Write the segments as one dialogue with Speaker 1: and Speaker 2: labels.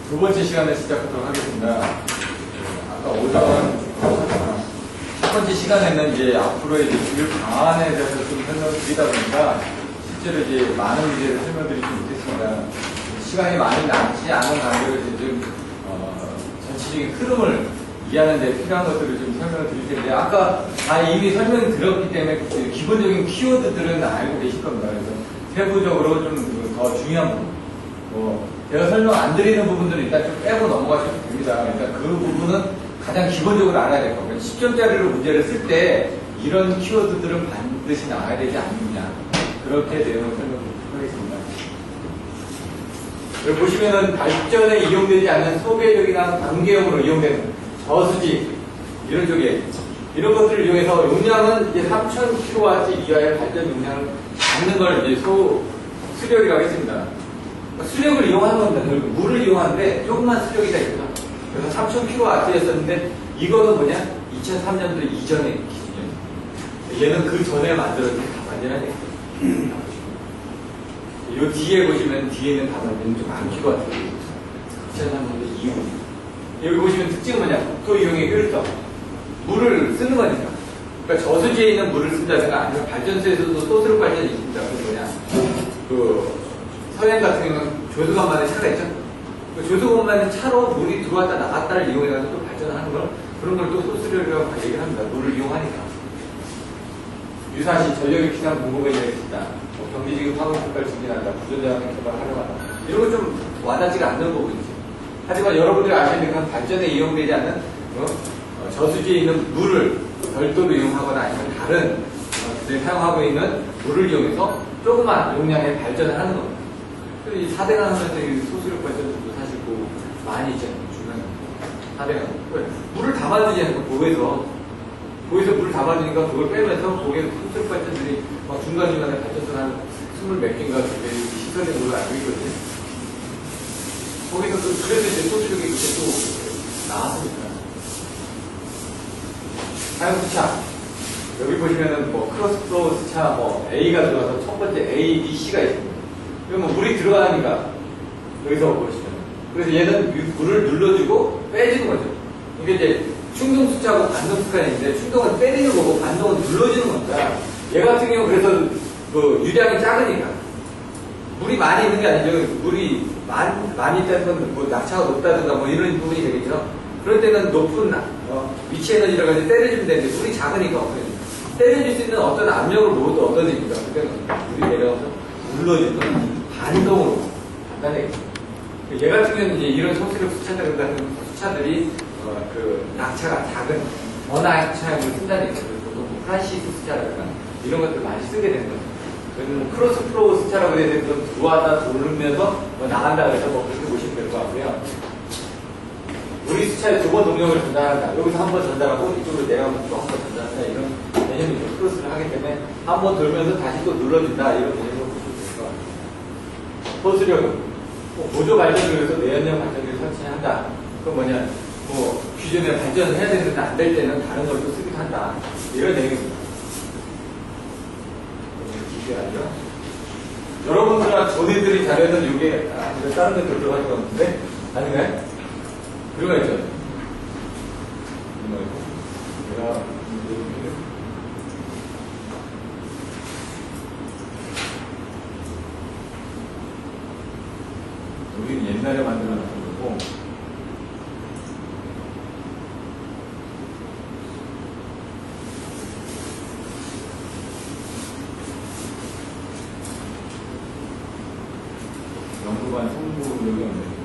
Speaker 1: 두 번째 시간을 시작하도록 하겠습니다. 아까 오전 첫 번째 시간에는 이제 앞으로 이제 교육 방안에 대해서 좀 설명을 드리다 보니까 실제로 이제 많은 문제를 설명드리지 못했습니다. 시간이 많이 남지 않은 관계로 이제 좀 전체적인 흐름을 이해하는 데 필요한 것들을 좀 설명을 드릴 텐데, 아까 다 이미 설명을 드렸기 때문에 기본적인 키워드들은 알고 계실 겁니다. 그래서 세부적으로 좀 더 중요한 부분, 제가 설명 안 드리는 부분들은 일단 좀 빼고 넘어가셔도 됩니다. 그러니까 그 부분은 가장 기본적으로 알아야 될 거고요. 10점짜리로 문제를 쓸 때 이런 키워드들은 반드시 나와야 되지 않느냐, 그렇게 내용을 설명드리도록 하겠습니다. 여기 보시면은 발전에 이용되지 않는 소개적이나 관계용으로 이용되는 저수지, 이런 쪽에 이런 것들을 이용해서 용량은 이제 3000kW 이하의 발전 용량을 갖는 걸 이제 수력이라고 했습니다. 수력을 이용하는 겁니다. 물을 이용하는데 조금만 수력이다 이거죠. 그래서 3000kW였었는데 이거는 뭐냐? 2003년도 이전의 기준이에요. 얘는 그 전에 만들어진 완전한 얘기죠. 요 뒤에 보시면 뒤에는 다 만든 좀 안 kW. 2003년도 이후. 여기 보시면 특징은 뭐냐? 국토 이용의 효율성. 물을 쓰는 거니까. 그러니까 저수지에 있는 물을 쓴다든가 아니면 발전소에서도 소스로 발전이 있습니다. 그 뭐냐? 서해안 같은 경우는 조수관만의 차가 있죠? 그 조수관만의 차로 물이 들어왔다 나갔다를 이용해가지고 또 발전하는 걸, 그런 걸 또 소스료라고 얘기를 합니다. 물을 이용하니까. 유사시 전력의 기상 공급에 이르겠다. 경제지급 화물 효과를 증진한다. 부전자원의 개발을 활용한다. 이런 건 좀 와닿지가 않는 부분이죠. 하지만 여러분들이 아셔야 될 건 발전에 이용되지 않는 저수지에 있는 물을 별도로 이용하거나 아니면 다른 사용하고 있는 물을 이용해서 조그만 용량의 발전을 하는 겁니다. 이 4대강 하면서 소수력 발전도 사실 많이 있잖아요. 중간에 4대강. 물을 담아주지 않고 고에서 물을 담아주니까 그걸 빼면서 거기에 소수력 발전들이 막 중간중간에 발전소를 한 20몇 개인가 시설된 걸로 알고 있거든요. 거기서 또 그래서 이제 소수력이 그때 또 나왔으니까. 사용수차. 여기 보시면은 크로스플로우 수차 A가 들어가서 첫 번째 A, B, C가 있습니다. 그러면 물이 들어가니까 여기서 보시면, 그래서 얘는 물을 눌러주고 빼주는 거죠. 이게 이제 충동 수차하고 반동 수차가 있는데, 충동은 때리는 거고 반동은 눌러주는 겁니다. 얘 같은 경우 그래서 유량이 작으니까 물이 많이 있는 게 아니죠. 물이 많이 있다는 건 낙차가 높다든가 이런 부분이 되겠죠. 그럴 때는 높은 위치 에너지라고 해서 때려주면 되는데, 물이 작으니까 때려줄 수 있는 어떤 압력을 놓어도 얻어집니다. 그때는 물이 내려가서 눌러주는 반동으로 간단하게. 얘 같은 경우는 이제 이런 소수력 수차들 같은 수차들이 낙차가 작은 원화차용을 쓴다는 얘기죠. 보통 프란시스 수차라든가 이런 것들 많이 쓰게 되는 거죠. 그래서 크로스플로우 수차라고 해야 되는 건 들어와다 돌면서 나간다 그래서 그렇게 보시면 될 것 같고요. 우리 수차에 두 번 동력을 전달한다. 여기서 한 번 전달하고 이쪽으로 내려가면 또 한 번 전달한다. 이런 개념이 크로스를 하기 때문에 한 번 돌면서 다시 또 눌러준다. 이런 개념으로 보시면 될 것 같아요. 소수력은 보조 발전을 위해서 내연력 발전기를 설치한다. 그건 뭐냐? 기존에 발전을 해야 되는데 안 될 때는 다른 걸 또 쓰기도 한다. 이런 내용입니다. 기대하죠. 여러분들과 전해드린 자료는 이게 다른 데 들어갈 것 같은데 아닌가요? 들어가 있죠. 우리는 옛날에 만들어 놨던 거고, 연구반 성부력이 없네요.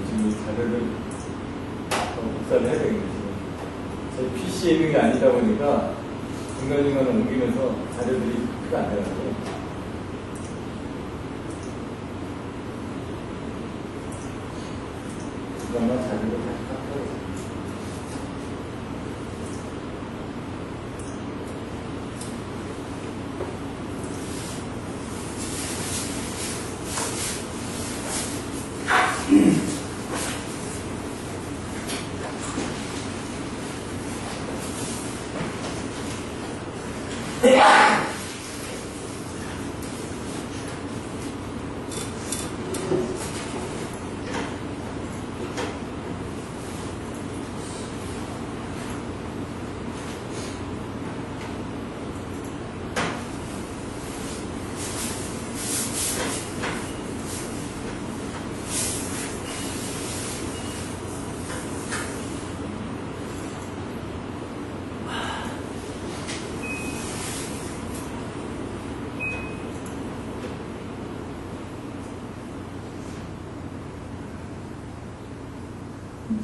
Speaker 1: 지금 이 자료를 복사를 해야 되겠네요. 제 PC에 있는 게 아니다 보니까 중간중간에 옮기면서 자료들이 크게 안 되는데, 그러면 자료를 다시 깎아야겠습니다.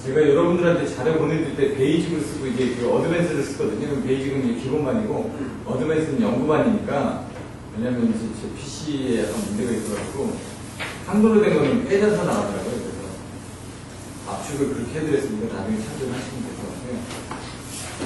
Speaker 1: 제가 여러분들한테 자료 보내줄 때 베이직을 쓰고 이제 그 어드밴스를 쓰거든요. 그럼 베이직은 이제 기본반이고 어드밴스는 연구반이니까 왜냐면 이제 제 PC에 약간 문제가 있어가지고 한글로 된 거는 빼져서 나오더라고요. 그래서 압축을 그렇게 해드렸으니까 나중에 참조하시면 될 것 같아요.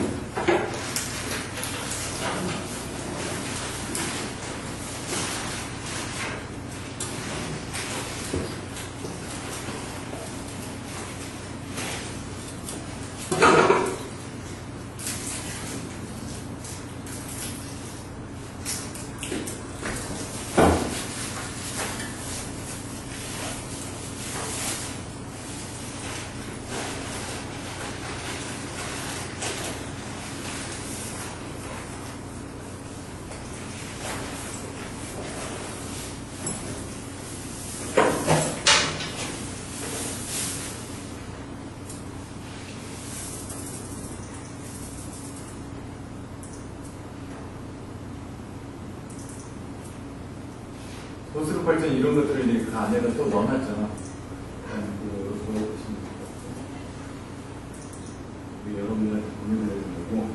Speaker 1: 도수로 발전 이런 것들을 이제 그 안에다 또 넣어놨잖아. 여러분들한테 공유를 해주는 거고.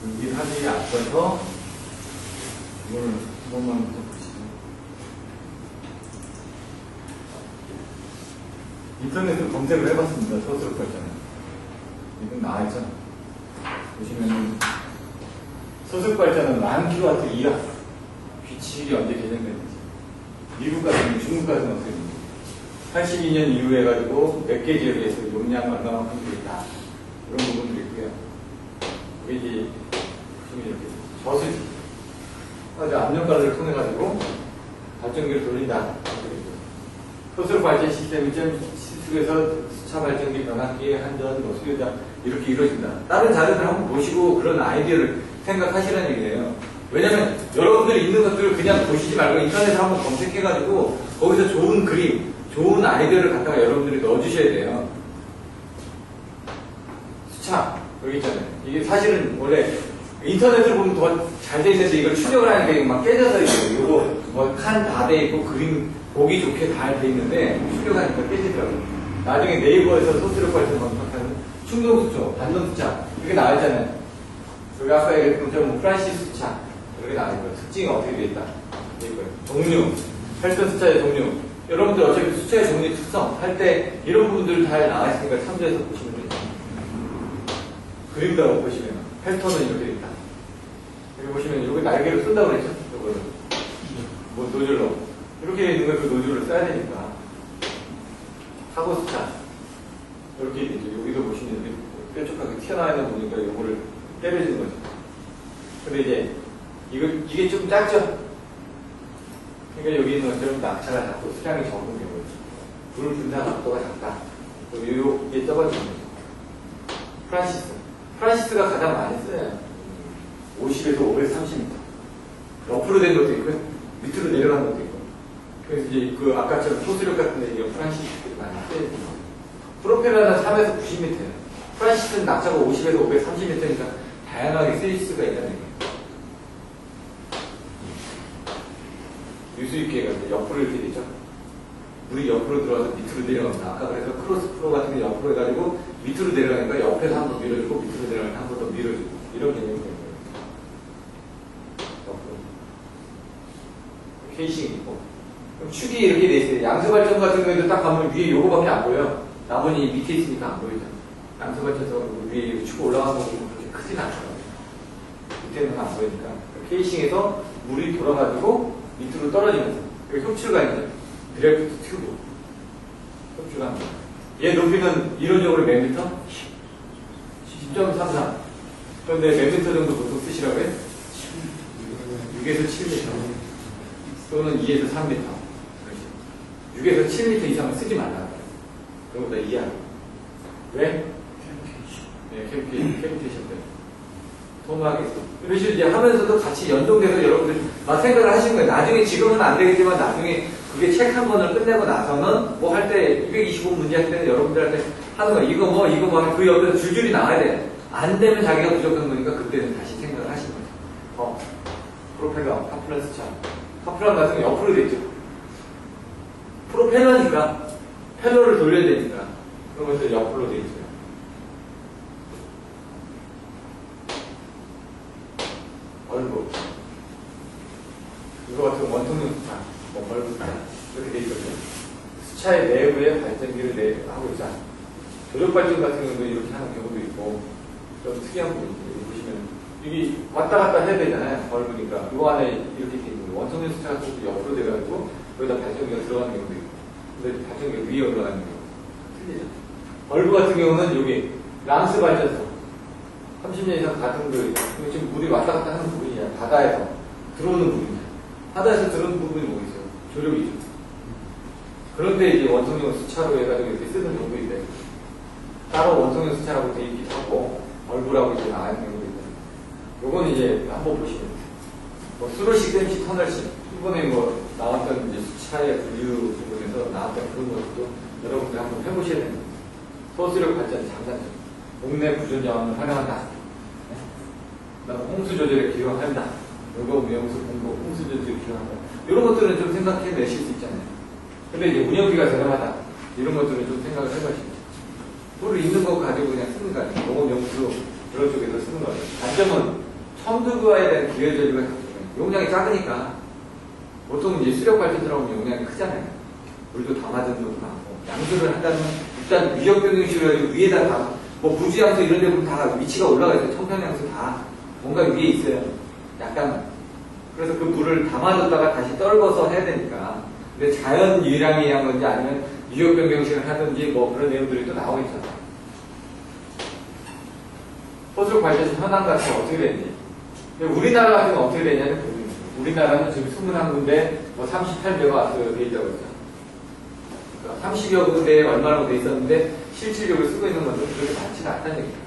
Speaker 1: 여기 하기에 앞서서 이걸 한 번만 더 보시죠. 인터넷으로 검색을 해봤습니다. 서술업 발전은. 이건 나와있죠. 보시면은 서술업 발전은 1000kW 이하 규칙이 언제 개정됐는지 미국 같은 중국 같은 어떻게 됩니까? 82년 이후에 해가지고 몇 개 지역에서 용량 얼마만큼 있다. 이런 부분들이 있고요. 이게 이제 보시면 이렇게 저수지 아주 압력가를 통해 가지고 발전기를 돌린다. 서술업 발전 시스템 일정 시속에서 수차 발전기 변압기 한전 수요자 이렇게 이루어진다. 다른 자료들 한번 보시고 그런 아이디어를 생각하시라는 얘기예요. 왜냐면 여러분들이 있는 것들을 그냥 보시지 말고 인터넷에 한번 검색해가지고 거기서 좋은 그림, 좋은 아이디어를 갖다가 여러분들이 넣어주셔야 돼요. 수차 여기 있잖아요. 이게 사실은 원래 인터넷을 보면 더 잘 돼 있는데 이걸 출력을 하니까 막 깨져서 있고 요거 뭐 칸 다 돼 있고 그림 보기 좋게 다 돼 있는데 출력하니까 깨지더라고요. 나중에 네이버에서 소스력 발전 검색하면 충동수초, 반동수차 이렇게 나와있잖아요. 여기 아까 얘기했던 것처럼 뭐 프란시스 수차 이렇게 나와있고요. 특징이 어떻게 돼 있다. 종류, 혈전 수차의 종류. 여러분들 어차피 수차의 종류 특성 할 때 이런 부분들 잘 나와있으니까 참조해서 보시면 돼요. 그림도 보시면 펠턴은 이렇게 돼 있다. 여기 보시면 이렇게 날개를 쓴다고 그랬죠? 이거를 뭐 노즐로 이렇게 있는 걸 그 노즐을 써야 되니까 사고 수차 이렇게 이제 여기도 보시면 이렇게 뾰족하게 튀어나와 있는 거니까 이거를 때려주는 거죠. 근데 이제 이게 좀 작죠? 그러니까 여기 있는 것처럼 낙차가 작고 수량이 적은 경우죠. 불 분산 각도가 작다. 이게 적어지는 거죠. 프란시스가 가장 많이 써요. 50에서 530m. 옆으로 된 것도 있고요. 밑으로 내려간 것도 있고. 그래서 이제 그 아까처럼 소수력 같은데 이게 프란시스들이 많이 써요. 프로펠러는 3에서 90m예요. 프란시스는 낙차가 50에서 530m니까 다양하게 쓰일 수가 있다는 얘기예요. 유수 있게 옆으로 이렇게 되죠. 물이 옆으로 들어와서 밑으로 내려갑니다. 아까 그래서 크로스 프로 같은 게 옆으로 해가지고 밑으로 내려가니까 옆에서 한 번 밀어주고 밑으로 내려가니까 한 번 더 밀어주고 이런 개념이 되는 거예요. 옆으로. 케이싱이 있고. 그럼 축이 이렇게 돼 있어요. 양수발전 같은 경우에도 딱 가면 위에 요거밖에 안 보여요. 나머지 밑에 있으니까 안 보이죠. 양수발전에서 위에 축 올라가는 거 보면 그렇게 크진 않더라고요. 밑에는 안 보이니까. 케이싱에서 물이 돌아가지고 밑으로 떨어지면서 여기 흡출관이죠. 드래프트 튜브 흡출관. 얘 높이는 이론적으로 몇 미터? 10.33. 그런데 몇 미터 정도 보통 쓰시라고 해? 6에서 7미터 또는 2에서 3미터. 6에서 7미터 이상은 쓰지 말라. 그거보다 이하로. 왜? 네, 캐비테이션 때문에. 도마하겠어. 이런 식으로 이제 하면서도 같이 연동돼서 여러분들 생각을 하시는 거예요. 나중에 지금은 안 되겠지만 나중에 그게 책 한 권을 끝내고 나서는 뭐 할 때 225 문제 할 때는 여러분들한테 하는 거예요. 이거 뭐 그 옆에서 줄줄이 나와야 돼. 안 되면 자기가 부족한 거니까 그때는 다시 생각을 하시는 거죠. 프로펠러, 카플란 수차. 카플란 같은 게 옆으로 돼 있죠. 프로펠러니까 펠러를 돌려야 되니까 그런 것들 옆으로 돼 있어요. 얼굴. 이거 같은 원통용 수차, 뭐 얼굴 수차 이렇게 돼 있거든요. 수차의 내부에 발전기를 하고 있잖아요. 조력 발전 같은 경우도 이렇게 하는 경우도 있고 좀 특이한 부분이 보시면 여기 왔다 갔다 해야 되잖아요. 벌브니까 이 안에 이렇게 돼 있는 거예요. 원통용 수차 같은 것도 옆으로 돼가지고 여기다 발전기가 들어가는 경우도 있고 근데 발전기가 위에 올라가는 경우 틀리죠. 벌브 같은 경우는 여기 랑스 발전소 30년 이상 같은 거 지금 물이 왔다 갔다 하는 부분이야. 바다에서 들어오는 부분이야. 바다에서 들어오는 부분이 뭐 있어요? 조력이죠. 그런데 이제 원통용 수차로 해가지고 이렇게 쓰는 경우도 있대. 따로 원통용 수차라고 돼 있기도 하고 얼굴하고 이제 나가는 경우도 있대. 요건 이제 한번 보시면 돼요. 뭐 수로식 댐식 터널식 이번에 뭐 나왔던 이제 수차의 분류 부분에서 나왔던 그런 것도 여러분들 한번 해보셔야 됩니다. 소수력 발전 장단점. 동네 부전 자원을 활용한다. 홍수 조절에 기여한다. 요거 명수 공고 홍수 조절에 기여한다. 이런 것들은 좀 생각해 내실 수 있잖아요. 근데 이제 운영비가 저렴하다. 이런 것들은 좀 생각을 해보시죠. 물을 있는 거 가지고 그냥 쓰는 거 아니에요. 농업 명수 그런 쪽에서 쓰는 거예요. 단점은 첨두부와에 대한 기여 전류가 용량이 작으니까 보통 이제 수력 발전 들어가면 용량이 크잖아요. 물도 담아주는 것도 많고 양수를 한다면 일단 위력 변경식으로 해가지고 위에다 다 뭐 부지양수 이런 데 보면 다 위치가 올라가 있어요. 청평양수 다 뭔가 위에 있어요. 약간 그래서 그 물을 담아줬다가 다시 떨궈서 해야 되니까. 근데 자연 유량에 의한 건지 아니면 위력 변경식을 하든지 뭐 그런 내용들이 또 나오겠죠. 호수력 발전 현황 같은 게 어떻게 되는지. 우리나라 같은 건 어떻게 되냐는 부분입니다. 우리나라는 지금 21군데 뭐 38메가와트 돼 있다고 했죠. 30여 군데에 얼마나 돼 있었는데 실질적으로 쓰고 있는 것도 그렇게 많지가 않다는 얘기입니다.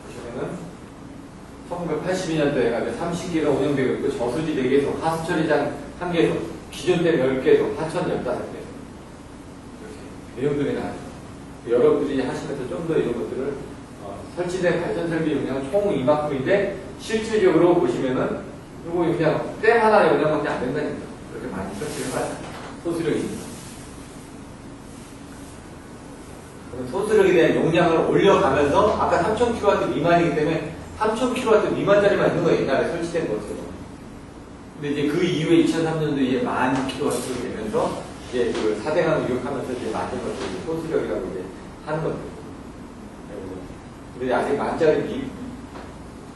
Speaker 1: 보시면은 1982년도에 가면 30기가 운영되고 있고 저수지 4개소, 하수처리장 1개소, 기존댐 10개소, 하천 15개 이렇게 내용들이 나와요. 여러분들이 하시면서 좀 더 이런 것들을 설치된 발전설비 용량은 총 이만큼인데 실질적으로 보시면은 이거 그냥 댐 하나 용량밖에 안 된다니까. 그렇게 많이 설치를 해봐요. 소수력이. 그럼 소수력에 대한 용량을 올려가면서 아까 3000kW 미만이기 때문에 3000kW 미만짜리만 있는 거예요. 옛날에 설치된 것처럼. 근데 이제 그 이후에 2003년도에 이제 10,000kW가 되면서 이제 그 4대강 유격하면서 이제 만든 것들이 소수력이라고 이제 하는 겁니다. 근데 아직 만짜리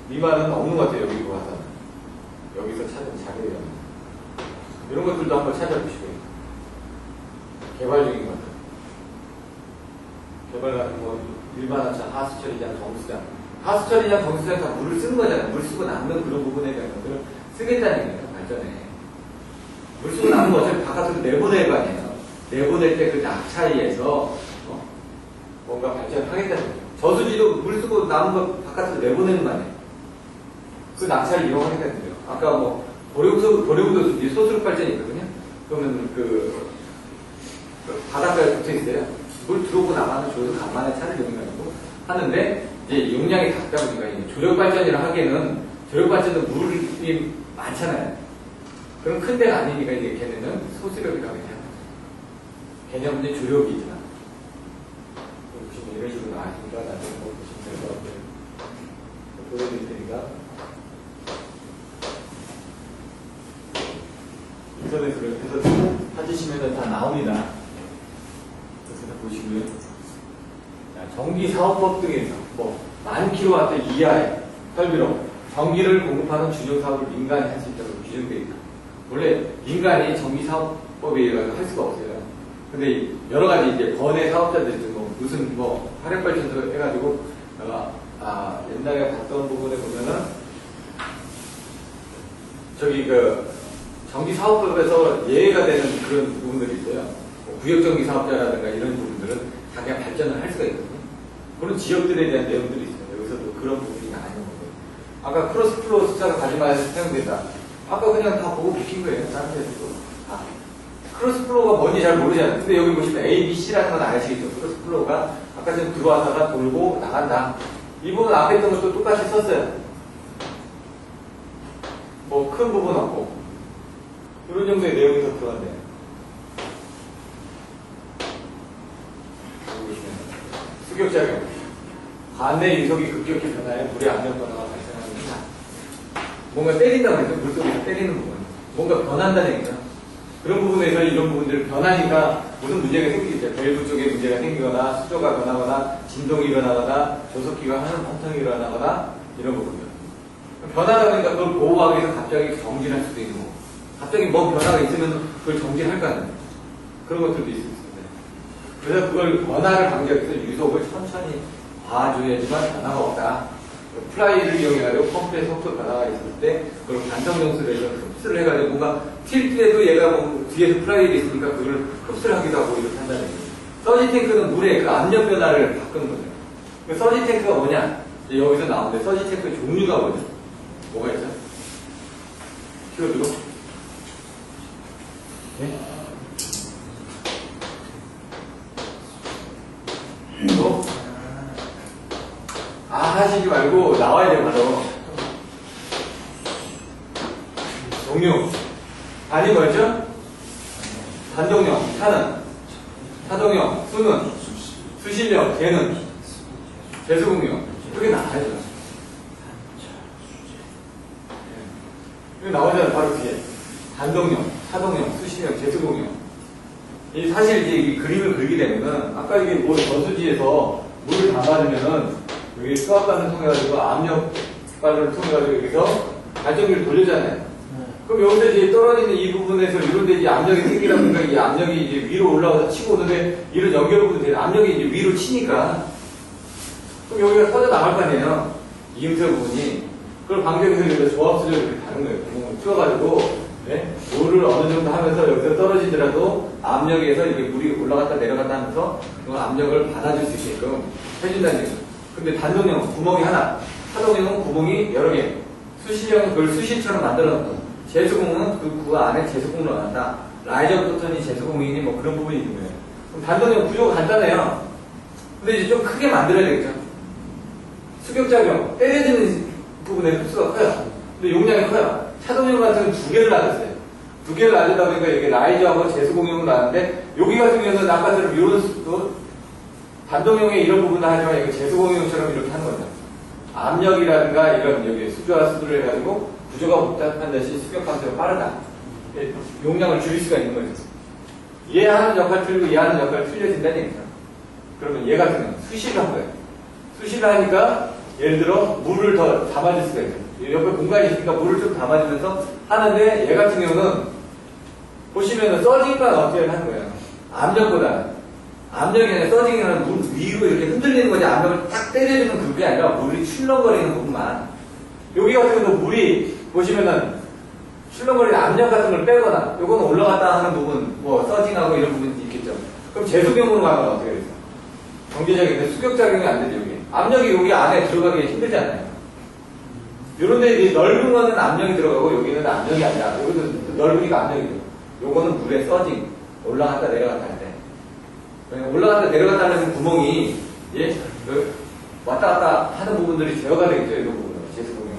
Speaker 1: 미만은 없는 것 같아요. 여기 와서. 여기서 찾은 자료예요. 이런 것들도 한번 찾아보시고요. 개발 중인 것들. 개발 같은 거, 일반하천, 하수처리장, 정수장. 하수처리장, 정수장 다 물을 쓰는 거잖아요. 물 쓰고 남는 그런 부분에 대한 것들을 쓰겠다는 얘기예요. 발전에. 물 쓰고 남는 거 어차피 바깥으로 내보낼 거 아니에요. 내보낼 때 그 낙차이에서 뭔가 발전하겠다는 거죠. 저수지도 물 쓰고 남은 거 바깥으로 내보내는 거 아니에요. 그 낙차를 이용하겠다는 거예요. 아까 뭐 보령도 소수력 발전이 있거든요. 그러면 그 바닷가에 붙어 있어요. 물 들어오고 나가는 조도 간만에 차를 이용하고 하는데 이제 용량이 작다 보니까 이제 조력 발전이라 하기에는 조력 발전도 물이 많잖아요. 그럼 큰 데가 아니니까 이제 걔네는 소수력이라고 해요. 개념은 이제 조력이지만 보시면 이런 식으로 나와있으니까 나중에 보시면 될 것 같아요. 보여드릴 테니까. 인터넷으로 해서 찾으시면 다 나옵니다. 그래서 보시고요. 전기사업법 등에서 뭐 10,000kW 이하의 설비로 전기를 공급하는 주정사업을 민간이 할 수 있다고 규정되어 있다. 원래 민간이 전기사업법에 의해서 할 수가 없어요. 근데 여러 가지 이제 번외 사업자들이 뭐 무슨 뭐 화력발전소 해가지고 옛날에 봤던 부분에 보면은 저기 그 전기사업법에서 예외가 되는 그런 부분들이 있어요. 뭐 구역전기사업자라든가 이런 부분들은 자기가 발전을 할 수가 있거든요. 그런 지역들에 대한 내용들이 있어요. 여기서도 그런 부분이 나뉘는 거예요. 아까 크로스플로우 숫자가 가지마에서 사용된다. 아까 그냥 다 보고 비킨 거예요. 다른 데서도. 크로스플로우가 뭔지 잘 모르잖아요. 근데 여기 보시면 A, B, C라는 건 아시겠죠? 크로스플로우가 아까 전에 들어왔다가 돌고 나간다. 이 부분 앞에 있던 것도 똑같이 썼어요. 뭐 큰 부분 없고 이런 정도의 내용이 더 들어간대요. 수격작용. 반대 유속이 급격히 변하여 물의 압력 변화가 발생합니다. 뭔가 때린다고 해서 물속에서 때리는 부분. 뭔가 변한다는 얘기죠. 그런 부분에서 이런 부분들이 변하니까 무슨 문제가 생기겠죠. 밸브 쪽에 문제가 생기거나 수조가 변하거나 진동이 일어나거나 조석기가 하는 펑텅이 일어나거나 이런 부분이요. 변하다 보니까 그걸 보호하기 위해서 갑자기 정지할 수도 있는 거고 갑자기 뭐 변화가 있으면 그걸 정지할 거 아니에요. 그런 것들도 있을 수 있습니다. 그래서 그걸 변화를 방지하기 위해서 유속을 천천히 봐줘야지만 변화가 없다. 플라이를 이용해가지고 펌프의 속도 변화가 있을 때 그걸 반성정수를 해서 흡수를 해가지고 뭔가 튈 때도 얘가 뭐 뒤에서 플라이가 있으니까 그걸 흡수를 하기도 하고 이렇게 한다는 얘기예요. 서지 탱크는 물의 그 압력 변화를 바꾸는 거죠. 그 서지 탱크가 뭐냐? 여기서 나오는데 서지 탱크의 종류가 뭐죠? 뭐가 있죠? 키워드로? 네? 뭐? 하시지 말고 나와야 돼요, 바로. 종류. 단위 뭐였죠? 단동형, 타는. 타동형, 수는. 수실력, 재는. 재수공용. 그게 나와야죠. 여기 나오잖아요, 바로 뒤에. 단동형, 타동형, 수실력, 재수공용. 사실 이제 이 그림을 그리게 되면은, 아까 이게 뭐 저수지에서 물을 담아주면은, 여기 수압관을 통해가지고 압력관을 통해가지고 여기서 발전기를 돌려잖아요. 그럼 여기서 이제 떨어지는 이 부분에서 이런데 이제 압력이 생기다 보니까 이 압력이 이제 위로 올라가서 치고 오는데 이런 연결부분이 되는 압력이 이제 위로 치니까 그럼 여기가 터져 나갈 거 아니에요. 이음표 부분이. 그걸 방정에서 여기서 조합수적으로 이렇게 다는 거예요. 구멍을 뚫어가지고 네? 물을 어느 정도 하면서 여기서 떨어지더라도 압력에서 이게 물이 올라갔다 내려갔다 하면서 그 압력을 받아줄 수 있게끔 해준다는 얘기죠. 근데 단동형은 구멍이 하나, 타동형은 구멍이 여러 개, 수실형은 그걸 수실처럼 만들어 놓고, 재수공은 그 안에 재수공을 넣어놨다. 라이저 버튼이 재수공이니 뭐 그런 부분이 있는 거예요. 그럼 단동형 구조가 간단해요. 근데 이제 좀 크게 만들어야 되겠죠. 수격작용, 때려지는 부분의 흡수가 커요. 근데 용량이 커요. 차동형 같은 경우는 두 개를 놔뒀어요. 두 개를 놔두다 보니까 여기 라이저하고 재수공용을 놨는데, 여기 같은 경우는 아까처럼 이런 단동형의 이런 부분은 하지만 여기 재수공용처럼 이렇게 하는 거죠. 압력이라든가 이런 여기 수조와 수도를 해가지고 구조가 복잡한 대신 수격 감소가 빠르다. 용량을 줄일 수가 있는 거죠. 얘 하는 역할 틀리고 얘 하는 역할 틀려진다는 얘기죠. 그러면 얘 같은 경우는 수시를 한 거예요. 수시를 하니까 예를 들어 물을 더 담아줄 수가 있어요. 옆에 공간이 있으니까 물을 좀 담아주면서 하는데 얘 같은 경우는 보시면은 서징만 어떻게 하는 거예요. 압력보다는. 압력이 아니라 서징이라는 물 위로 이렇게 흔들리는 거지 압력을 딱 때려주는 그게 아니라 물이 출렁거리는 부분만. 여기 같은 경우도 물이 보시면은 출렁거리는 압력 같은 걸 빼거나 요거는 올라갔다 하는 부분 뭐 서징하고 이런 부분이 있겠죠. 그럼 재수경으로 가면 어떻게 되죠? 경제적인데 수격작용이 안 되죠. 여기 압력이 여기 안에 들어가기 힘들잖아요. 요런데 이제 넓은 거는 압력이 들어가고 여기는 압력이 아니라 여기는 넓으니까 압력이 들어가요. 요거는 물의 서징 올라갔다 내려갔다 할 때. 올라갔다 내려갔다 하는 구멍이 예 왔다 갔다 하는 부분들이 제어가 되겠죠. 이런 부분은 재수공용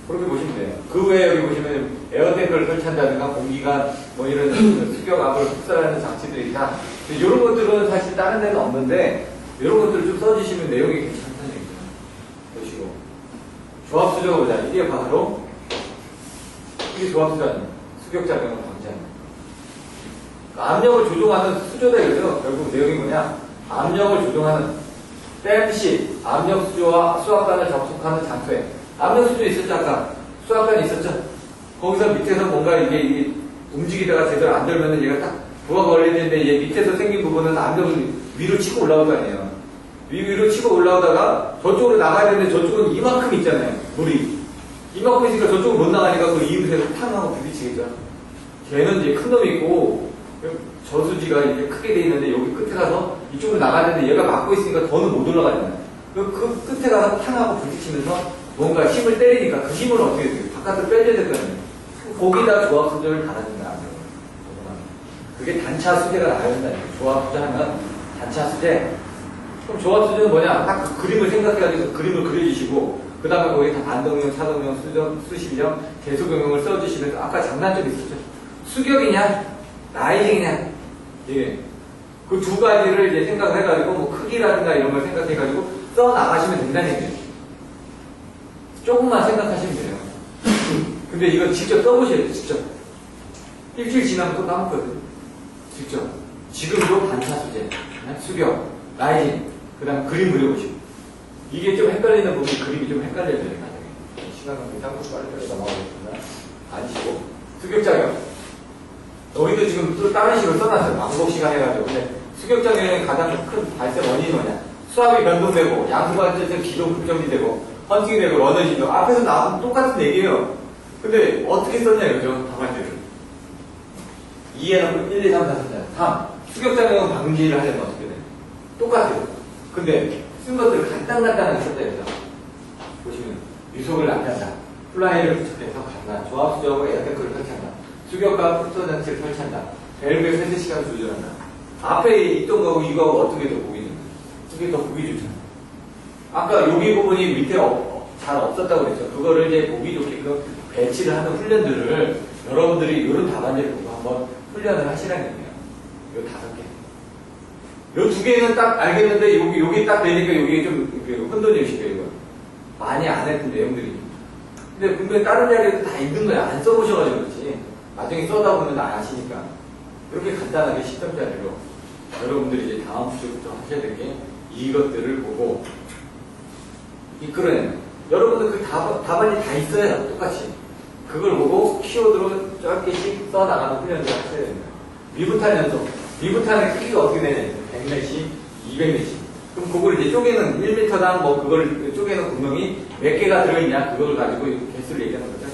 Speaker 1: 그렇게 보시면 돼요. 그 외에 여기 보시면 에어탱크를 설치한다든가 공기가 뭐 이런 수격압을 흡수하는 장치들이 다 이런 것들은 사실 다른 데는 없는데 이런 것들을 좀 써주시면 내용이 괜찮다는 얘기죠. 보시고 조합수조가 보자. 이게 바로 이게 조합수조는 수격작용을 방지하는 압력을 조종하는 수조다 이거죠. 결국 내용이 뭐냐? 압력을 조종하는 댐시, 압력 수조와 수압관을 접속하는 장소에 압력 수조 있었죠 아까? 수압관이 있었죠? 거기서 밑에서 뭔가 이게 움직이다가 제대로 안 되면은 얘가 딱 부하가 걸리는데 얘 밑에서 생긴 부분은 압력을 위로 치고 올라올 거 아니에요. 위로 치고 올라오다가 저쪽으로 나가야 되는데 저쪽은 이만큼 있잖아요. 물이. 이만큼 있으니까 저쪽으로 못 나가니까 그 이음새로 탕 하고 부딪히겠죠. 걔는 이제 큰 놈이 있고 저수지가 이렇게 크게 돼 있는데 여기 끝에 가서 이쪽으로 나가는데 얘가 막고 있으니까 더는 못 올라가잖아요. 그 끝에 가서 탕하고 부딪히면서 뭔가 힘을 때리니까 그 힘을 어떻게 해요? 바깥으로 빼줘야 될 거 아니에요. 거기다 조합 수제를 달아주면 안 돼요. 그게 단차 수제가 나야 된다니까. 조합 수제하면 단차 수제. 그럼 조합 수제는 뭐냐? 딱 그 그림을 생각해가지고 그 그림을 그려주시고, 그 다음에 거기 다 반동형, 차동형, 수십형, 계수경형을 써주시면서, 아까 장단점 있었죠? 수격이냐? 라이징이냐? 예. 그 두 가지를 이제 생각을 해가지고, 뭐 크기라든가 이런 걸 생각해가지고 써 나가시면 된다는 얘기예요. 조금만 생각하시면 돼요. 근데 이거 직접 써보셔야 돼요, 직접. 일주일 지나면 또 까먹거든요. 직접. 지금도 단차 수제, 수격, 라이징, 그 다음 그림 그려보시고. 이게 좀 헷갈리는 부분이 그림이 좀 헷갈려요, 나중에. 시간 관계 딱 빨리 넘어가겠습니다. 앉으시고. 수격자격. 여기도 지금 또 다른 식으로 써놨어요. 왕복 시간 해가지고. 근데 수격자격의 가장 큰 발생 원인이 뭐냐? 수압이 변동되고, 양수가 기존 급정지되고, 헌팅이 되고, 러너지도 앞에서 나오면 똑같은 얘기예요. 근데 어떻게 썼냐 이거죠, 답안지를. 2에는 1, 2, 3, 4 썼잖아요. 3. 수격자격은 방지를 하려면 어떻게 돼요? 똑같아요. 근데 쓴 것들을 간단하게 썼다 해서 보시면 유속을 납치한다. 플라이를 부착해서 간다. 조합 수적으로 에어탱크를 설치한다. 수격과 푸터 장치를 설치한다. 밸브의 세트 시간을 조절한다. 앞에 있던 거하고 이거하고 어떻게 더 보기 좋나요? 이게 더 보기 좋잖아요. 아까 여기 부분이 밑에 잘 없었다고 그랬죠. 그거를 이제 보기 좋게끔 배치를 하는 훈련들을 여러분들이 이런 답안지를 보고 한번 훈련을 하시라는 얘기예요. 요 5개. 요 2개는 딱 알겠는데 여기 딱 되니까 여기 좀 혼돈이시죠, 이거. 많이 안 했던 내용들이. 근데 분명히 다른 자리에도 다 있는 거야. 안 써보셔가지고 그렇지. 나중에 써다 보면 아시니까. 이렇게 간단하게 10점짜리로 여러분들이 이제 다음 주부터 하셔야 될 게 이것들을 보고 이끌어내는. 여러분들 그 답안이 다 있어요. 똑같이. 그걸 보고 키워드로 짧게씩 써나가는 훈련을 하셔야 됩니다. 미분탄 연속. 미분탄의 크기가 어떻게 되냐. 100메시, 200메시. 그럼 그걸 이제 쪼개는 1m당 뭐 그걸 쪼개는 구멍이 몇 개가 들어있냐. 그걸 가지고 개수를 얘기하는 거죠.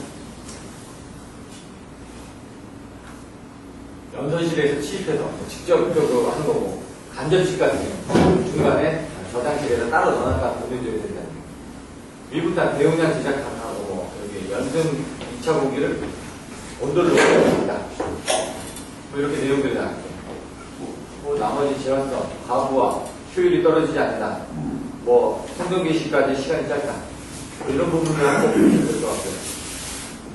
Speaker 1: 연선실에서 취입해서 직접 하는 거고, 간접식 같은 경우 중간에 저장실에서 따로 넣어놨다 보내줘야 된다는 거예요. 미분탄 대용량 제작하고 여기 연등 2차 공기를 온도를 높여야 됩니다. 뭐 이렇게 내용들이 나왔죠. 뭐 나머지 제한성, 가부와 효율이 떨어지지 않는다. 뭐 성전개시까지 시간이 짧다. 뭐 이런 부분을 한번 보시면 될 것 같고요.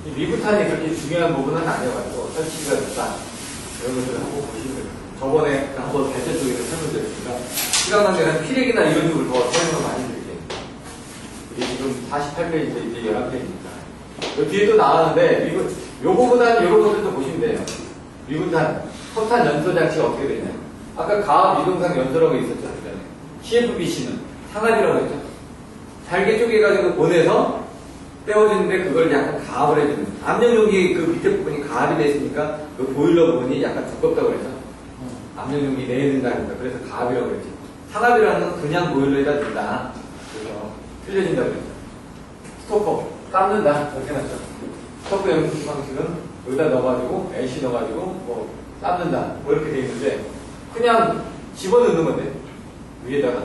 Speaker 1: 이 미분탄이 그렇게 중요한 부분은 아니어가지고 설치가 됐다. 이런 것들을 한번 보시면 돼요. 저번에 한번 발전 쪽에서 설명드렸으니까 시간 관계는 피력이나 이런 쪽을 더 설명을 많이 드릴게요. 이게 지금 48페이지인데 이제 11페이지입니다. 그 뒤에도 나왔는데 요거보다는 이런 것들도 보시면 돼요. 미분탄, 석탄 연소 장치가 어떻게 되냐. 아까 가압 이동상 연소라고 있었죠. CFBC는 상압이라고 했죠. 잘게 쪼개가지고 보내서 떼어지는데 그걸 약간 가압을 해주는. 압력용기 그 밑에 부분이 가압이 되어 있으니까 그 보일러 부분이 약간 두껍다고 그랬죠. 압력용기 내에 든다니까. 그래서 가압이라고 그랬지. 상압이라는 건 그냥 보일러에다 넣는다. 그래서 틀려진다고 그랬죠. 스토커, 삶는다. 이렇게 해놨죠. 스토커 연소 방식은 여기다 넣어가지고, LC 넣어가지고, 뭐, 삶는다. 뭐 이렇게 되어 있는데, 그냥 집어넣는 건데, 위에다가.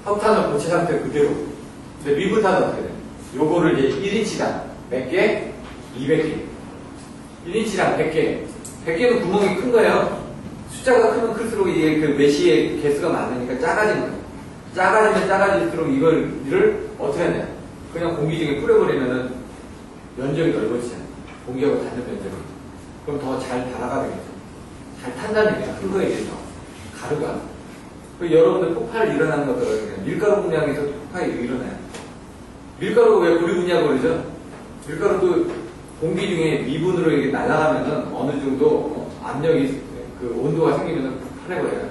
Speaker 1: 석탄은 고체 상태 그대로. 근데 미분탄은 어떻게 돼요? 요거를 이제 1인치당 몇 개? 200개. 1인치당 100개. 100개는 구멍이 큰 거예요. 숫자가 크면 클수록 이게 그 메시의 개수가 많으니까 작아지는 거예요. 작아지면 작아질수록 이걸 어떻게 하냐. 그냥 공기 중에 뿌려버리면은 면적이 넓어지잖아요. 공기하고 닿는 면적이. 그럼 더 잘 달아가 되겠죠. 잘 탄다는 얘기야. 큰 거에 비해서. 가루가. 여러분들 폭발 일어나는 것들은 밀가루 분양에서 폭발이 일어나요. 밀가루가 왜 불이 붙냐고 그러죠? 밀가루도 공기 중에 미분으로 이렇게 날아가면은 어느 정도 압력이, 그 온도가 생기면은 폭발해버려요.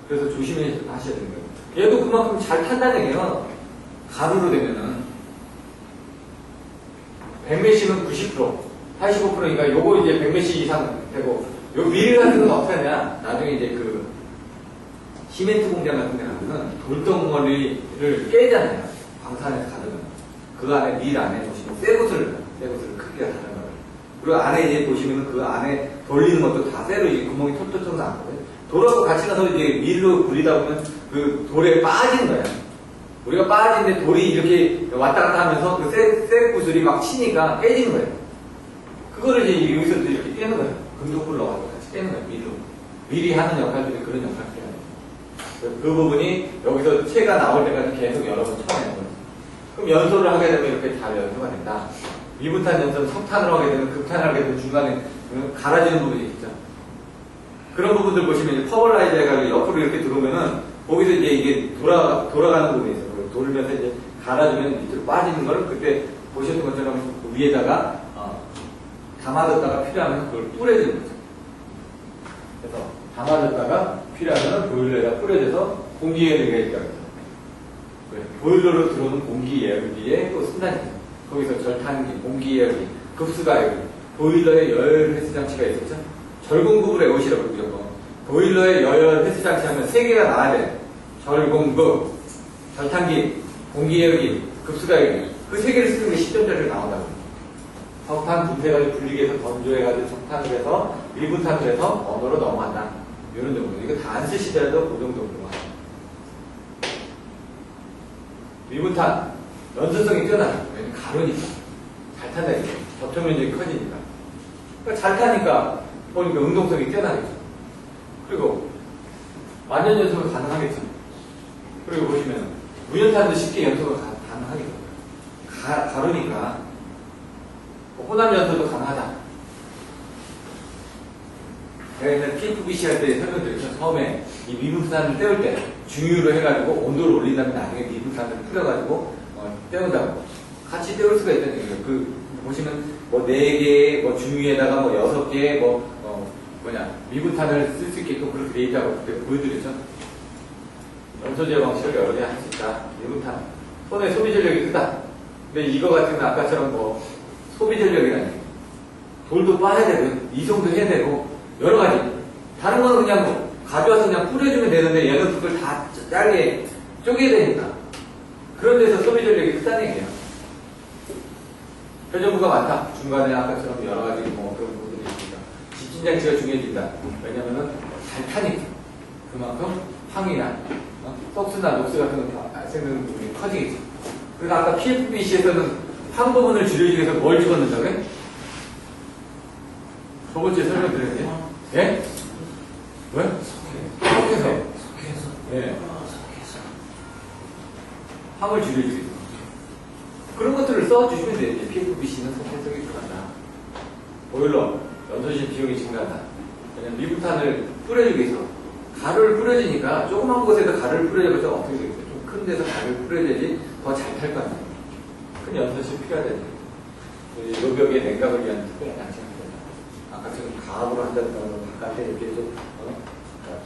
Speaker 1: 그래서 조심하셔야 되는 거예요. 얘도 그만큼 잘 탄다는 얘기예요. 가루로 되면은. 100메시는 90%, 85%니까 요거 이제 100메시 이상 되고, 요 밀 같은 건 어떻게 하냐? 나중에 이제 그, 시멘트 공장 같은 데 가면은 돌덩어리를 깨잖아요. 방산에서 가득은. 그 안에 밀 안에 보시면 쇠구슬을 크기가 다른 거예요. 그리고 안에 이제 보시면은 그 안에 돌리는 것도 다 쇠로 이제 구멍이 톡톡톡 나거든요. 돌하고 같이 가서 이제 밀로 굴리다 보면 그 돌에 빠지는 거야. 우리가 빠지는데 돌이 이렇게 왔다 갔다 하면서 그 쇠 구슬이 막 치니까 깨지는 거예요. 그거를 이제 여기서 이렇게 떼는 거예요. 금속불 넣어가지고 같이 떼는 거예요. 밀로. 밀이 하는 역할 중에 그런 역할을 해요. 그 부분이 여기서 채가 나올 때까지 계속 여러 번 쳐내는 거예요. 그럼 연소를 하게 되면 이렇게 다 연소가 된다. 미분탄 연소는 석탄으로 하게 되면 극탄을 하게 되면 중간에 갈아지는 부분이 있죠. 그런 부분들 보시면 이제 퍼블라이저가 옆으로 이렇게 들어오면은 거기서 이제 이게 돌아가는 부분이 있어요. 돌면서 이제 갈아주면 밑으로 빠지는 걸 그때 보셨던 것처럼 그 위에다가 담아뒀다가 필요하면 그걸 뿌려주는 거죠. 그래서 담아뒀다가 필요하면 보일러에다 뿌려줘서 공기열기가 있다고. 보일러로 들어오는 공기열기에 또 순환이 있어요. 거기서 절탄기, 공기열기, 급수가열기, 보일러에 열 회수 장치가 있었죠. 절공급을 외우시라고 무조건. 보일러에 열 회수 장치 하면 3개가 나와야 돼. 절공급, 절탄기, 공기열기, 급수가열기. 그 3개를 쓰는 게 10점짜리로 나온다고. 석탄 분쇄가지고 분리게 해서 건조해가지고 석탄을 해서 밀분탄을 해서 언어로 넘어간다. 이런 정도. 이거 다 안 쓰시더라도 그 정도로만. 밀분탄, 연소성이 뛰어나요. 왜냐면 가루니까. 잘 탄다, 이게. 접촉 면적이 커지니까. 그러니까 잘 타니까, 보니까 운동성이 뛰어나겠죠. 그리고, 완전 연소가 가능하겠죠. 그리고 보시면, 무연탄도 쉽게 연소가 가능하겠죠. 가루니까, 혼합 연소도 가능하다. 제가 옛날 PFBC 할 때 설명드렸죠. 처음에 이 미분산을 때울 때 중유로 해가지고 온도를 올린 다음에 나중에 미분산을 뿌려가지고 때운다고. 같이 때울 수가 있다는 얘기예요. 그 보시면 뭐 4개, 뭐 중유에다가 뭐 6개, 미분탄을 쓸 수 있게끔 그렇게 돼 있다고 그때 보여드렸죠. 연소제 방식을 여러 개 할 수 있다. 미분탄. 손에 소비 전력이 크다. 근데 이거 같은 건 아까처럼 뭐 소비 전력이라니. 돌도 빠야 되고, 이송도 해야 되고, 여러 가지. 다른 거는 그냥 뭐 가져와서 그냥 뿌려주면 되는데 얘는 그걸 다 짧게 쪼개야 되니까. 그런 데서 소비 전력이 크다는 얘기야. 회전부가 많다. 중간에 아까처럼 여러 가지 뭐 그런 부분들이 있습니다. 집진장치가 중요해진다. 왜냐면은 잘 타니까. 그만큼 황이나 석수나 녹스 같은 거 발생되는 부분이 커지겠죠. 그래서 아까 PFBC에서는 황 부분을 줄여주기 위해서 뭘 집어넣는다고요? 저번주에 설명드렸는데? 예? 왜? 석회서. 예. 황을 줄여주기 위해서. 그런 것들을 써주시면 돼요. PFBC는 석회석이 들어간다. 보일러, 연소실 비용이 증가한다. 왜냐면 미분탄을 뿌려주기 위해서. 가루를 뿌려주니까 조그만 곳에도 가루를 뿌려줘서 어떻게 되겠어요? 좀 큰 데서 가루를 뿌려야지 더 잘 탈 거 아니에요. 큰 연소실 필요하다니. 요벽에 냉각을 위한 특별한 장치가 필요하다. 아까처럼 가압으로 한다든가 바깥에 이렇게 좀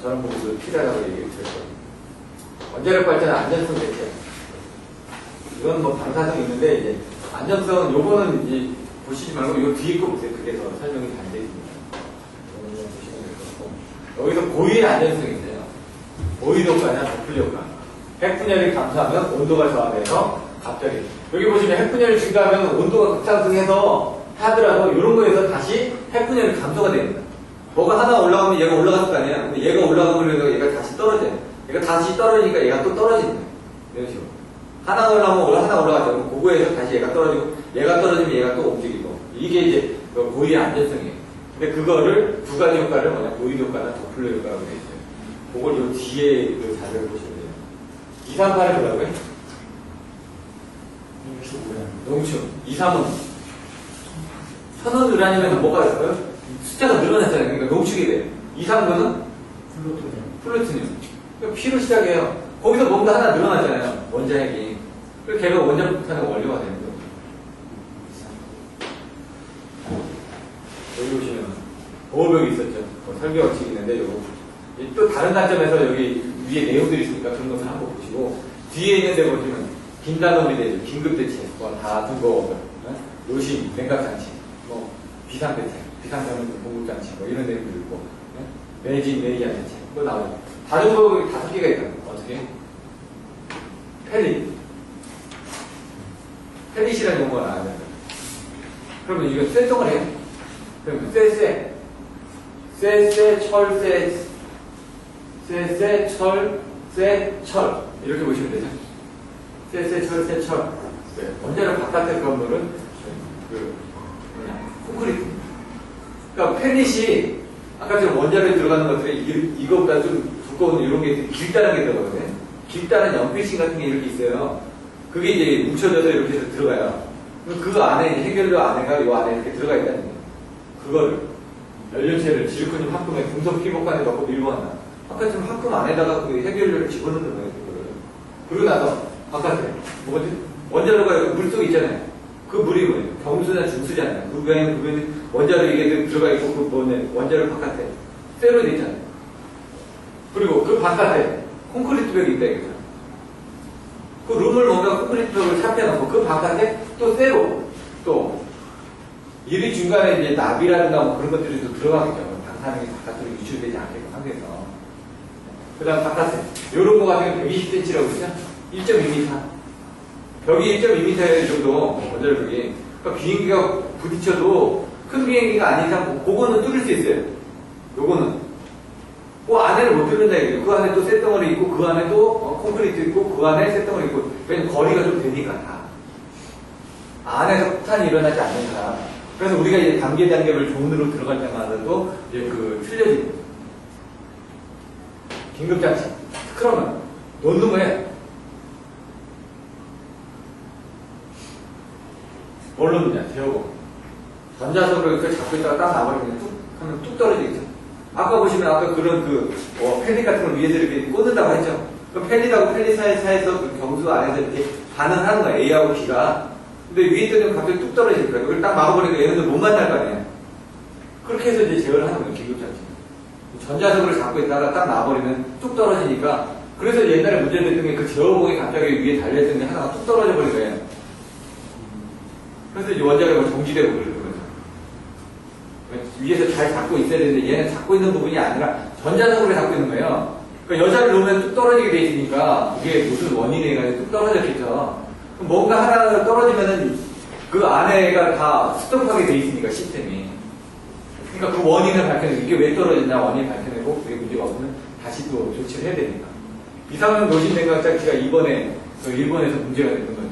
Speaker 1: 저런 부분도 필요하다고 얘기를 드렸거든요. 원자력 발전 안전성 대책. 이건 뭐 방사성이 있는데 이제 안전성은 요거는 이제 보시지 말고 요 뒤에 거 보세요. 그게 더 설명이 잘 되어 있습니다. 보시면 될 것 같고. 여기서 고유의 안전성이 있어요. 고유 효과나 도플 효과. 핵분열이 감소하면 온도가 저하돼서 갑자기 여기 보시면 핵분열이 증가하면 온도가 급상승해서 하더라도 이런 거에서 다시 핵분열이 감소가 됩니다. 뭐가 하나 올라가면 얘가 올라갔을 거 아니야. 근데 얘가 올라가면 얘가 다시 떨어져요. 얘가 다시 떨어지니까 얘가 또 떨어진다. 이런 식으로. 하나 올라가면 하나 올라가죠. 그거에서 다시 얘가 떨어지고 얘가 떨어지면 얘가 또 움직이고. 이게 이제 고유의 안전성이에요. 근데 그거를 두 가지 효과를 뭐냐 고유 효과나 도플러 효과라고 되어 있어요. 그걸 요 뒤에 그 자료를 보시면 돼요. 238을 뭐라고요? 농축. 2,3은 천원 우라늄에는 뭐가 있어요? 숫자가 늘어났잖아요. 그러니까 농축이 돼요. 2,3은 플루토늄. P로 시작해요. 거기서 뭔가 하나 늘어났잖아요. 원자핵이. 그래서 걔가 원자폭탄의 원료가 되는 거예요. 여기 보시면 보호벽이 있었죠. 설계 원칙이 있는데 요거 또 다른 관점에서 여기 위에 내용들이 있으니까 그런 것을 한번 보시고 뒤에 있는 데 보시면 긴 단어물이 되죠. 긴급대책, 뭐 다중거 요심, 냉각장치, 뭐 비상대책, 비상전문 공급장치 뭐 이런 내용들이 있고 매진, 매이한 대책 뭐 나오죠. 다중거 5개가 있다. 어떻게? 펠릿. 펠릿이라는 용어가 나와요. 그러면 이거 쇠덩을 해요. 그러면 쇠, 철, 쇠, 철, 철. 이렇게 보시면 되죠. 철, 철. 네. 원자력 바깥의 건물은 콘크리트. 그러니까 페닛이 아까처럼 원자력이 들어가는 것들이 이거보다 좀 두꺼운 이런 게 길다는 게 들어가거든요. 길다는 연필심 같은 게 이렇게 있어요. 그게 이제 뭉쳐져서 이렇게 해서 들어가요. 그 안에 해결료 안에가 이 안에 이렇게 들어가 있다는 거예요. 그거를 연료체를 지르코늄 합금에 금속 피복관에 넣고 밀고 한다. 아까처럼 합금 안에다가 그 해결료를 집어넣는 거예요. 그거를. 그러고 나서 바깥에 뭐지? 원자로가 물속에 있잖아요. 그 물이 뭐예요? 경수나 중수잖아요. 그 외에는 원자로 이게 들어가 있고 그 뭐냐 원자로 바깥에 쇠로 돼 있잖아요. 그리고 그 바깥에 콘크리트 벽이 있다 이거죠. 그 룸을 뭔가 콘크리트 벽을 잡혀놓고 그 바깥에 또 쇠로 또 이 중간에 이제 나비라든가 뭐 그런 것들이 또 들어가겠죠. 방사능이 바깥으로 유출되지 않게끔 하기 위해서. 그 다음 바깥에 요런 거 같은 건 120cm라고 그러죠? 1.2m. 벽이 1.2m 정도 원자력이. 그러니까 비행기가 부딪혀도 큰 비행기가 아닌 이상 그거는 뚫을 수 있어요. 요거는. 그 안에를 못 뚫는다 이거예요. 그 안에 또 쇳덩어리 있고 그 안에 또 콘크리트 있고 그 안에 쇳덩어리 있고. 왜냐면 거리가 좀 되니까 다. 안에서 폭탄이 일어나지 않는다. 그래서 우리가 이제 단계별 존으로 들어갈 때마다도 이제 그 틀려지는 거죠. 긴급장치. 그러면 놓는 거예요. 뭘 놓느냐? 제어고. 전자석으로 이렇게 잡고 있다가 딱 나버리면 뚝 하면 뚝 떨어지겠죠. 아까 보시면 아까 그런 펠릿 같은 걸 위에서 이렇게 꽂는다고 했죠. 그 펠릿하고 펠릿 사이에서 그 경수 안에서 이렇게 반응하는 거예요. A하고 B가. 근데 위에 뜨면 갑자기 뚝 떨어지니까 이걸 딱 막아버리니까 얘네들 못 만날 거 아니에요. 그렇게 해서 이제 제어를 하는 거예요. 긴급장치. 전자석을 잡고 있다가 딱 놔버리면 뚝 떨어지니까. 그래서 옛날에 문제됐던 게 그 제어봉이 갑자기 위에 달려있던 게 하나가 뚝 떨어져 버린 거예요. 그래서 이제 원자력은 정지되고 그러는 거죠. 위에서 잘 잡고 있어야 되는데 얘는 잡고 있는 부분이 아니라 전자석으로 잡고 있는 거예요. 그러니까 여자를 놓으면 뚝 떨어지게 돼 있으니까 그게 무슨 원인이 해가지고 뚝 떨어졌겠죠. 뭔가 하나가 떨어지면은 그 안에가 다 스톱하게 돼 있으니까 시스템이. 그러니까 그 원인을 밝혀내고 이게 왜 떨어졌나 원인을 밝혀내고 그게 문제가 없으면 다시 또 조치를 해야 되니까. 이상형 노심 냉각장치가 이번에 일본에서 문제가 되는 거죠.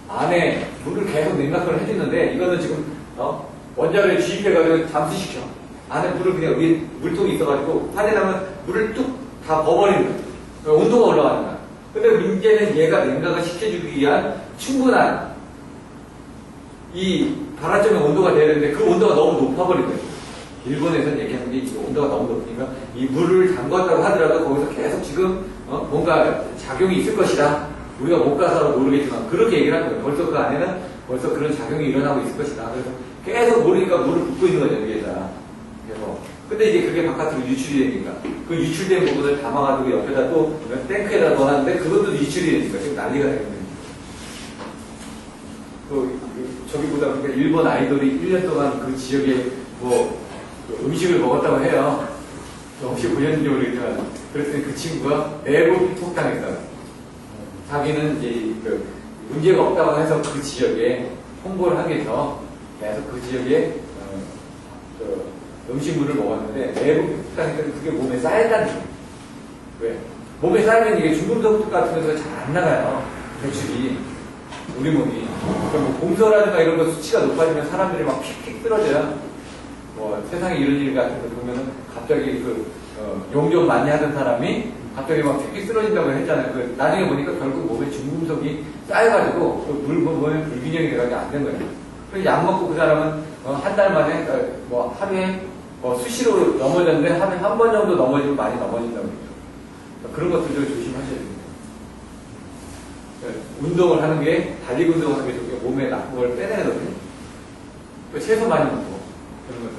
Speaker 1: 안에 물을 계속 냉각을 해주는데 이거는 지금 원자로에 주입해가지고 잠수시켜. 안에 물을 그냥 위에 물통이 있어가지고 화재 나면 물을 뚝 다 버버리는 거예요. 온도가 올라가는 거야. 근데 문제는 얘가 냉각을 시켜주기 위한 충분한 이 발화점의 온도가 돼야 되는데 그 온도가 너무 높아버린 거예요. 일본에서는 얘기하는 게 이 온도가 너무 높으니까 이 물을 담궜다고 하더라도 거기서 계속 지금 뭔가 작용이 있을 것이다. 우리가 못 가서 모르겠지만 그렇게 얘기를 하는 거예요. 벌써 그 안에는 벌써 그런 작용이 일어나고 있을 것이다. 그래서 계속 모르니까 물을 붓고 있는 거죠, 여기에다. 그래서 근데 이제 그게 바깥으로 유출이 되니까 그 유출된 부분을 담아가지고 옆에다 또 탱크에다 넣어놨는데 그것도 유출이 되니까 지금 난리가 되는 거예요. 저기 보다 보니까 일본 아이돌이 1년 동안 그 지역에 음식을 먹었다고 해요. 혹시 보셨는지 모르겠지만 그랬더니 그 친구가 내부 피폭당했다고. 자기는 이제 문제가 없다고 해서 그 지역에 홍보를 하기 위해서 계속 그 지역에 음식물을 먹었는데 내부 피폭당했더니 그게 몸에 쌓였다는 거예요. 왜? 몸에 쌓이면 이게 중금속 같은 데서 잘 안 나가요. 배출이. 우리 몸이. 그러니까 뭐 공서라든가 이런 거 수치가 높아지면 사람들이 막 픽픽 쓰러져요. 세상에 이런 일 같은 거 보면은 갑자기 용 좀 많이 하던 사람이 갑자기 막 픽픽 쓰러진다고 했잖아요. 나중에 보니까 결국 몸에 중금속이 쌓여가지고 몸에 불균형이 돼가지고 안 된 거예요. 그래서 약 먹고 그 사람은 한 달 만에 하루에 수시로 넘어졌는데 하루에 한 번 정도 넘어지면 많이 넘어진다고 그러죠. 그런 것들도 조심하셔야 됩니다. 운동을 하는 게, 달리기 운동을 하는 게 좋고, 몸에 나쁜 걸 빼내거든요. 채소 많이 먹고, 그런 것들.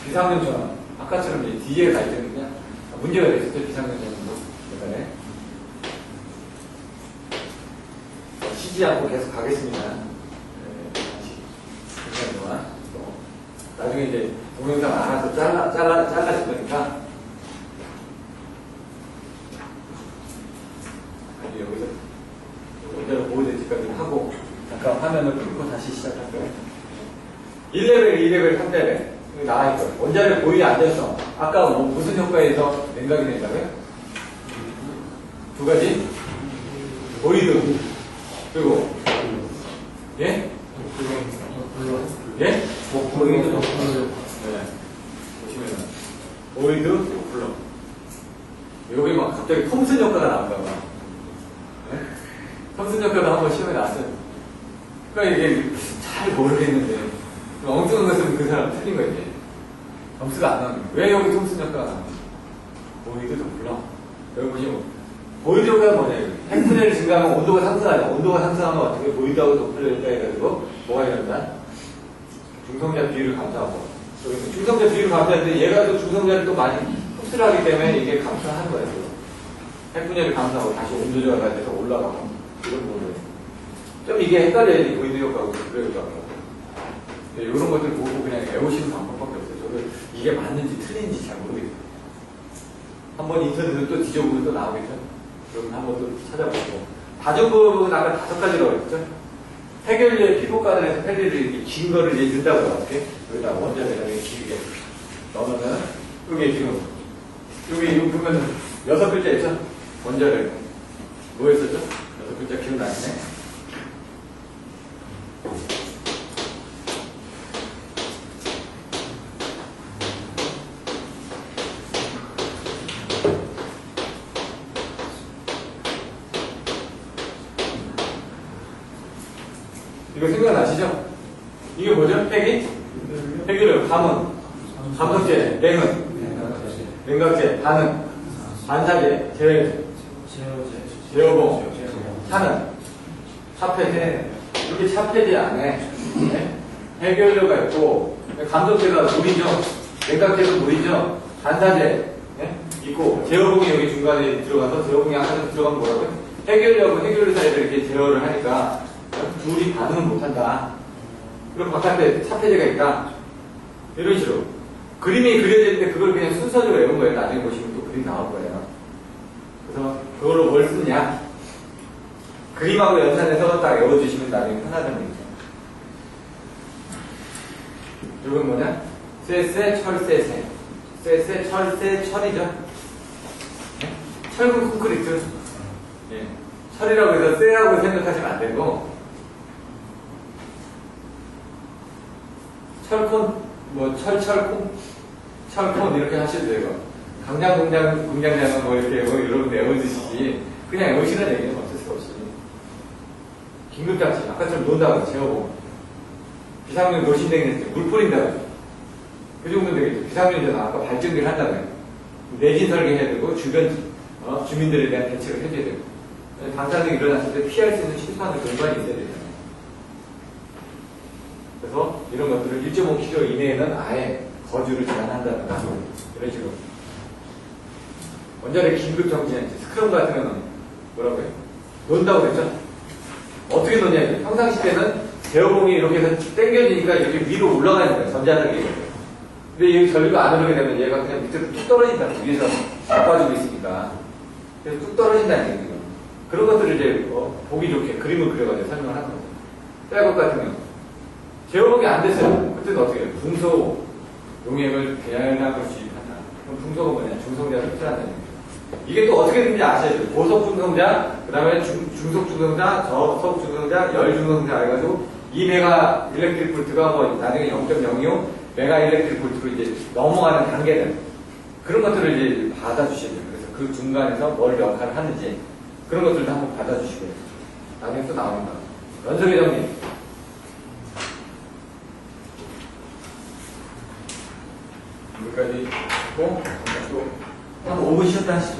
Speaker 1: 비상용처럼, 아까처럼 이제 뒤에 갈 때는 그냥 문제가 됐었죠, 비상용처럼도. 예전에. 쉬지 않고 계속 가겠습니다. 시간 동안. 나중에 이제 동영상 알아서 잘라줄 거니까. 여기서 원자로 보호대책까지 하고 잠깐 화면을 끊고 다시 시작할까요? 1레벨, 2레벨, 3레벨. 여기 나와 있고요. 원자력 보이지 않았어. 아까 뭐 무슨 효과에서 냉각이 된다고요? 두 가지? 보이드. 그리고, 예? 예?
Speaker 2: 보이드 덕분에
Speaker 1: 네. 보시면은, 보이드, 도플러. 여기 막 갑자기 톰슨 효과가 나온다 봐. 네? 톰슨 효과도 한번 시험에 나왔어요. 그러니까 이게 잘 모르겠는데, 엉뚱한 것은 그 사람 틀린 거 이제. 점수가 안 나오는 거예요. 왜 여기 톰슨 효과가 나오는지. 보이드, 도플러. 여기 보시면, 보이드 효과가 뭐냐, 핵분해를 증가하면 온도가 상승하죠. 온도가 상승하면 어떻게 보이드하고 도플러를 해가지고, 뭐가 일어난다? 중성자 비율을 감소하고. 여기 중성자 비율을 감소할 때 얘가 또 중성자를 또 많이 흡수를 하기 때문에 이게 감소하는 거예요. 핵분해를 감소하고 다시 온도저하가 돼서 올라가고. 이런 거예요. 좀 이게 헷갈려야지 보이드 효과하고 도플러 효과하고. 이런 것들 보고 그냥 외우시는 방법밖에 없어요. 저도 이게 맞는지 틀린지 잘 모르겠어요. 한번 인터넷을 또 뒤져보면 또 나오겠죠? 그러면 한번 또 찾아보고. 다중법은 아까 5가지라고 했죠? 해결류의 피부과들에서 펠리를 이렇게 긴 거를 이제 준다고 어떻게? 여기다 원자에다 길게 넣으면은, 여기 지금, 여기 보면은 6글자 있죠? 원자를. 뭐였었죠? 6글자 기억나시네? 이거 생각나시죠? 이게 뭐죠? 핵이요. 감은, 감성제, 냉은, 냉각제, 반응, 반사제, 제어봉, 차는, 차폐제. 이렇게 차폐제 안에 해결료가 있고, 감성제가 물이죠. 냉각제도 물이죠. 반사제 있고, 제어봉이 여기 중간에 들어가서 제어봉이 아까 들어가면 뭐라고요? 해결료하고 해결료 사이를 이렇게 제어를 하니까 둘이 반응을 못한다. 그럼 바깥에 차폐제가 있다. 이런 식으로. 그림이 그려져 있는데 그걸 그냥 순서대로 외운 거예요. 나중에 보시면 또 그림 나올 거예요. 그래서 그걸로 뭘 쓰냐? 그림하고 연산해서 딱 외워주시면 나중에 편하다는 얘기죠. 이건 뭐냐? 쇠, 철, 철이죠. 네? 철근 콘크리트. 예. 철이라고 해서 쇠라고 생각하시면 안 되고, 철콘, 뭐, 철콘 이렇게 하셔도 되고, 공장장은 뭐 이렇게 뭐 이런 외워주시지, 그냥 외우시는 얘기는 어쩔 수 없이. 긴급장치, 아까처럼 논다고, 제어봉. 비상용 노신댕이 물 뿌린다고. 그 정도 되겠죠. 비상용전은 아까 발전기를 한다고요. 내진 설계해야 되고, 주민들에 대한 대책을 해줘야 되고. 방사능이 일어났을 때 피할 수 있는 최소한의 공간이 있어야 되잖아요. 그래서 이런 것들을 1.5km 이내에는 아예 거주를 제한한다든가 이런 식으로. 원자력 긴급 정지장치, 스크럼 같은 경우는 뭐라고요? 논다고 그랬죠? 어떻게 논냐면 평상시 때는 제어봉이 이렇게 해서 당겨지니까 이렇게 위로 올라가는 거예요. 전자력이. 근데 여기 전류가 안 오르게 되면 얘가 그냥 밑으로 뚝 떨어진다. 위에서 바꿔주고 있으니까. 그래서 뚝 떨어진다는 얘기예요. 그런 것들을 이제 보기 좋게 그림을 그려가지고 설명을 하는 거죠. 짤것 같은 경우. 제어봉이 안 됐어요. 그때는 어떻게 해요? 중소 용액을 대량으로 주입한다. 그럼 중소가 뭐냐? 중성자를 흡수한다는 얘기죠. 이게 또 어떻게 되는지 아셔야죠. 고속 중성자, 그 다음에 중속 중성자, 저속 중성자, 열 중성자 해가지고 2메가 일렉트릭 볼트가 뭐 나중에 0.025 메가 일렉트릭 볼트로 이제 넘어가는 단계들. 그런 것들을 이제 받아주셔야 돼요. 그래서 그 중간에서 뭘 역할을 하는지 그런 것들도 한번 받아주시고요. 나중에 또 나옵니다. 연속회전기. 여기까지 있고, 또, 한 5분 쉬었다 하시죠.